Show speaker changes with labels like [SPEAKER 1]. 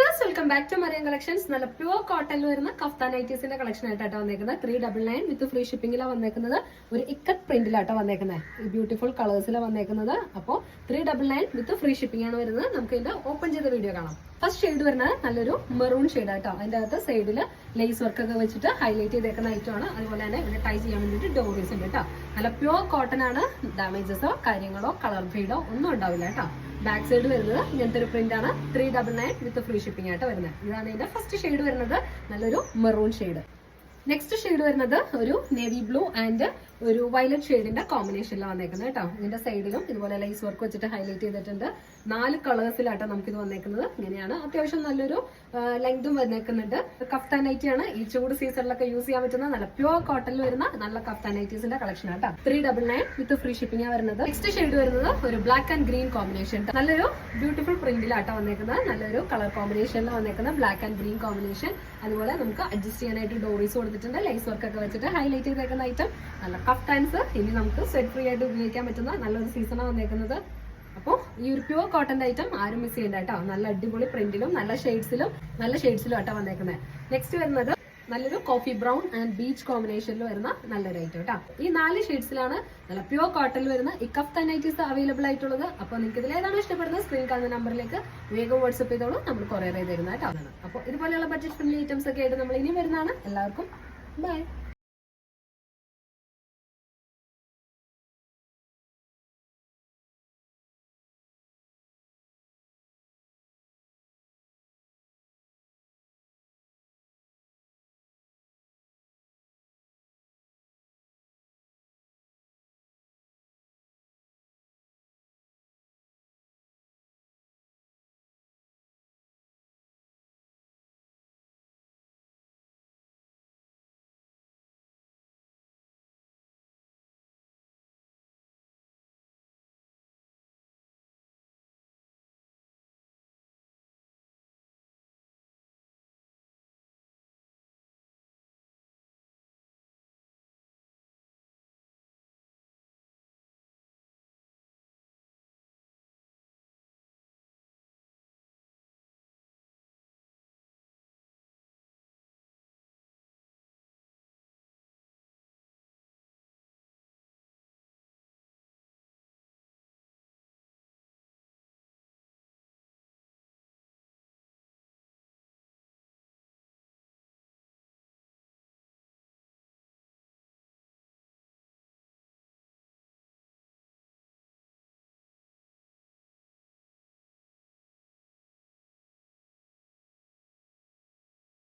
[SPEAKER 1] Viewers, welcome back to Mariyam collections. നല്ല pure കോട്ടണിൽ വരുന്ന കഫ്താൻ നൈറ്റീസിന്റെ കളക്ഷൻ ആയിട്ടാണ് വന്നേക്കുന്നത്. 399 വിത്ത് ഫ്രീ ഷിപ്പിംഗിലാണ് വന്നേക്കുന്നത്. ഒരു ഇക്കത്ത് പ്രിന്റിലാട്ടോ വന്നേക്കുന്നത്. ഈ ബ്യൂട്ടിഫുൾ കളേഴ്സിലാണ് വന്നേക്കുന്നത്. അപ്പോൾ 399 വിത്ത് ഫ്രീ ഷിപ്പിംഗ് ആണ് വരുന്നത്. നമുക്ക് ഇതിന്റെ ഓപ്പൺ ചെയ്ത വീഡിയോ കാണാം. ഫസ്റ്റ് ഷെയ്ഡ് വരുന്നത് നല്ലൊരു മെറൂൺ ഷെയ്ഡ് ആയിട്ടോ. അതിന്റെ അകത്ത് സൈഡിൽ ലേസ് വർക്ക് ഒക്കെ വെച്ചിട്ട് ഹൈലൈറ്റ് ചെയ്തേക്കുന്ന ഐറ്റം ആണ്. അതുപോലെ തന്നെ ഇതിനെ ടൈ ചെയ്യാൻ വേണ്ടിയിട്ട് ഡോറീസ് ഉണ്ട് കേട്ടോ. നല്ല പ്യുവർ കോട്ടൺ ആണ്. ഡാമേജസോ കാര്യങ്ങളോ കളർ ഫെയ്ഡോ ഒന്നും ഉണ്ടാവില്ല കേട്ടോ. ബാക്ക് സൈഡ് വരുന്നത് ഇങ്ങനത്തെ ഒരു പ്രിന്റ് ആണ്. 399 വിത്ത് ഫ്രീ ഷിപ്പിംഗ് ആയിട്ട് വരുന്നത്. ഇതാണ് ഇതിന്റെ ഫസ്റ്റ് ഷെയ്ഡ് വരുന്നത്. നല്ലൊരു മെറൂൺ ഷെയ്ഡ്. നെക്സ്റ്റ് ഷെയ്ഡ് വരുന്നത് ഒരു നേവി ബ്ലൂ ആൻഡ് ഒരു വയലറ്റ് ഷെയ്ഡിന്റെ കോമ്പിനേഷനിലാണ് വന്നേക്കുന്നത് കേട്ടോ. ഇതിന്റെ സൈഡിലും ഇതുപോലെ ലൈസ് വർക്ക് വെച്ചിട്ട് ഹൈലൈറ്റ് ചെയ്തിട്ടുണ്ട്. 4 കളേഴ്സിലാട്ടോ നമുക്കിത് വന്നേക്കുന്നത്. ഇങ്ങനെയാണ്. അത്യാവശ്യം നല്ലൊരു ലെങ്തും വന്നേക്കുന്നുണ്ട്. കഫ്താൻ നൈറ്റി ആണ്. ഈ ചൂട് സീസണിലൊക്കെ യൂസ് ചെയ്യാൻ പറ്റുന്ന നല്ല പ്യുവർ കോട്ടണിൽ വരുന്ന നല്ല കഫ്താൻ നൈറ്റീസിന്റെ കളക്ഷൻ ആട്ടോ. 399 വിത്ത് ഫ്രീ ഷിപ്പിംഗ് ആണ് വരുന്നത്. നെക്സ്റ്റ് ഷെയ്ഡ് വരുന്നത് ഒരു ബ്ലാക്ക് ആൻഡ് ഗ്രീൻ കോമ്പിനേഷൻ. നല്ലൊരു ബ്യൂട്ടിഫുൾ പ്രിന്റിലാട്ടോ വന്നേക്കുന്നത്. നല്ലൊരു കളർ കോമ്പിനേഷനിൽ വന്നേക്കുന്ന ബ്ലാക്ക് ആൻഡ് ഗ്രീൻ കോമ്പിനേഷൻ. അതുപോലെ നമുക്ക് അഡ്ജസ്റ്റ് ചെയ്യാനായിട്ട് ഡോറീസ് കൊടുത്തിട്ടുണ്ട്. ലൈസ് വർക്ക് ഒക്കെ വെച്ചിട്ട് ഹൈലൈറ്റ് ചെയ്തേക്കുന്ന ഐറ്റം. നല്ല കഫ്താൻസ് ഇനി നമുക്ക് സ്വെറ്റ് ഫ്രീ ആയിട്ട് ഉപയോഗിക്കാൻ പറ്റുന്ന നല്ലൊരു സീസണാണ് വന്നേക്കുന്നത്. അപ്പോൾ ഈ ഒരു പ്യുവർ കോട്ടൺ ഐറ്റം ആരും മിസ് ചെയ്യണ്ട കേട്ടോ. നല്ല അടിപൊളി പ്രിന്റിലും നല്ല ഷെയ്ഡ്സിലും ആട്ടോ വന്നേക്കുന്നത്. നെക്സ്റ്റ് വരുന്നത് നല്ലൊരു കോഫി ബ്രൗൺ ആൻഡ് ബീച്ച് കോമ്പിനേഷനിൽ വരുന്ന നല്ലൊരു ഐറ്റം കേട്ടോ. ഈ 4 ഷെയ്ഡ്സിലാണ് നല്ല പ്യുവർ കോട്ടണിൽ വരുന്ന ഈ കഫ്താൻ നൈറ്റീസ് അവൈലബിൾ ആയിട്ടുള്ളത്. അപ്പോൾ നിങ്ങൾക്ക് ഇതിൽ ഏതാണ് ഇഷ്ടപ്പെടുന്നത് സ്ക്രീൻ കാണുന്ന നമ്പറിലേക്ക് വേഗം വാട്സ്ആപ്പ് ചെയ്തോളൂ. നമ്മൾ കൊറിയർ ചെയ്ത് തരുന്ന കേട്ടോ. അപ്പോൾ ഇതുപോലെയുള്ള ബഡ്ജറ്റ് ഫ്രണ്ട്ലി ഐറ്റംസ് ഒക്കെ ആയിട്ട് നമ്മൾ ഇനിയും വരുന്നതാണ്. എല്ലാവർക്കും ബൈ.